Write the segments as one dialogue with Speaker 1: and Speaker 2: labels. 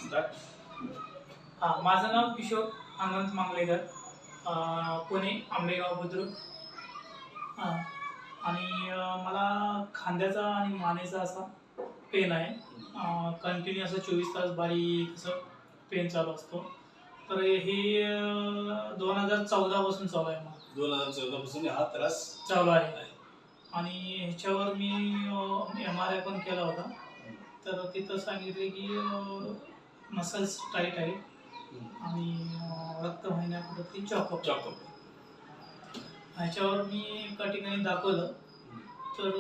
Speaker 1: Start.
Speaker 2: माझं नाव किशोर अनंत मांगलेकर, पुणे आंबेगाव बुद्रुक. आणि मला खांद्याचा आणि मानेचा असा पेन आहे. कंटिन्यू असं 24 तास बारीक असं पेन चालू असतो. तर हे 2014 पासून चालू आहे. मला
Speaker 1: 2014 पासून हा त्रास
Speaker 2: चालू आहे. आणि ह्याच्यावर मी MRI पण केला होता. तर तिथं सांगितले की मसल्स टाईट आहे आणि रक्तवाहिन्या कुठेतरी चॉकअप. ह्याच्यावर मी एका ठिकाणी दाखवलं तर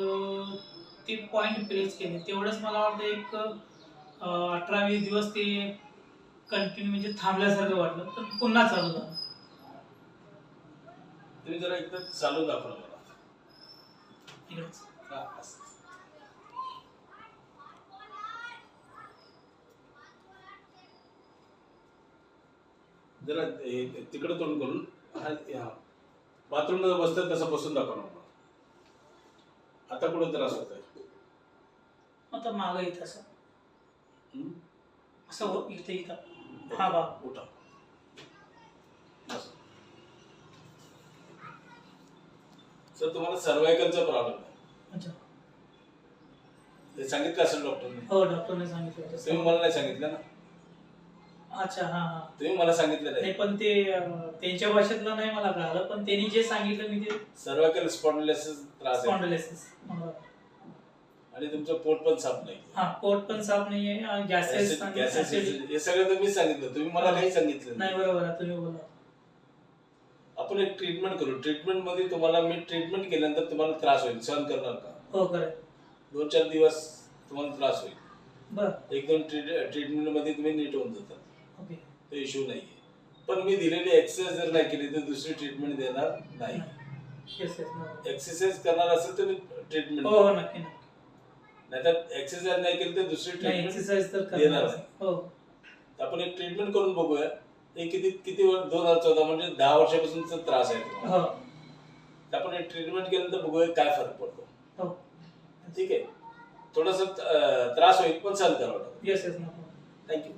Speaker 2: ते पॉईंट प्लेस केले. तेवढंच मला वाटतं एक 18-20 दिवस ते कंटिन्यू म्हणजे थांबल्यासारखं वाटलं, तर पुन्हा चालू झालं.
Speaker 1: तुम्ही जरा एकदा चालू दाखवा मला.
Speaker 2: इकडेच.
Speaker 1: जरा तिकडे तोंड करून बाथरूम मध्ये बसतात तसं बसून दाखवा मला. आता कुठं त्रास होत आहे?
Speaker 2: आता मागं येत असं असं इथं हा बा
Speaker 1: उठा. सर तुम्हाला सर्वायकलचा प्रॉब्लेम आहे.
Speaker 2: अच्छा.
Speaker 1: ते सांगितलं असेल डॉक्टरने?
Speaker 2: हो, डॉक्टरने सांगितलं होतं.
Speaker 1: तुम्ही मला नाही सांगितलं ना?
Speaker 2: अच्छा. हा.
Speaker 1: तुम्ही मला सांगितलं
Speaker 2: नाही, पण ते त्यांच्या भाषेतलं नाही मला कळालं, पण त्यांनी जे सांगितलं मी ते
Speaker 1: सर्वायकल स्पॉन्डिलोसिस त्रास आहे.
Speaker 2: स्पॉन्डिलोसिस.
Speaker 1: आणि तुमचं पोट पण साफ नाही.
Speaker 2: हा, पोट पण साफ नाहीये, गॅसेस
Speaker 1: हे सगळं तुम्ही सांगितलं, तुम्ही मला काही सांगितलं
Speaker 2: नाही. बरोबर आहे, तुम्ही बोला.
Speaker 1: आपण एक ट्रीटमेंट करू. ट्रीटमेंट मध्ये तुम्हाला मी ट्रीटमेंट केल्यानंतर तुम्हाला त्रास होईल, सहन करणार का?
Speaker 2: हो, करेल.
Speaker 1: 2-4 दिवस तुम्हाला त्रास होईल.
Speaker 2: बरं.
Speaker 1: एकदम ट्रीटमेंट मध्ये तुम्ही नीट होऊन जातात.
Speaker 2: ओके.
Speaker 1: तो इश्यू नाहीये. पण मी दिलेली एक्सरसाइज जर नाही केली तर दुसरी ट्रीटमेंट देणार नाही. एक्सरसाइज करणार असेल तर ट्रीटमेंट.
Speaker 2: हो, नक्की.
Speaker 1: नाहीतर एक्सरसाइज नाही केली तर दुसरी
Speaker 2: एक्सरसाइज तर
Speaker 1: देणार नाही.
Speaker 2: हो.
Speaker 1: आपण एक ट्रीटमेंट करून बघूया. हे किती 2014 म्हणजे 10 वर्षापासूनचा त्रास आहे तुम्हाला.
Speaker 2: हो.
Speaker 1: आपण एक ट्रीटमेंट केल्यानंतर बघूया काय फरक पडतो.
Speaker 2: हो.
Speaker 1: ठीक आहे. थोडासा त्रास होईल पण सहन करावा लागेल.
Speaker 2: येस.
Speaker 1: थँक्यू.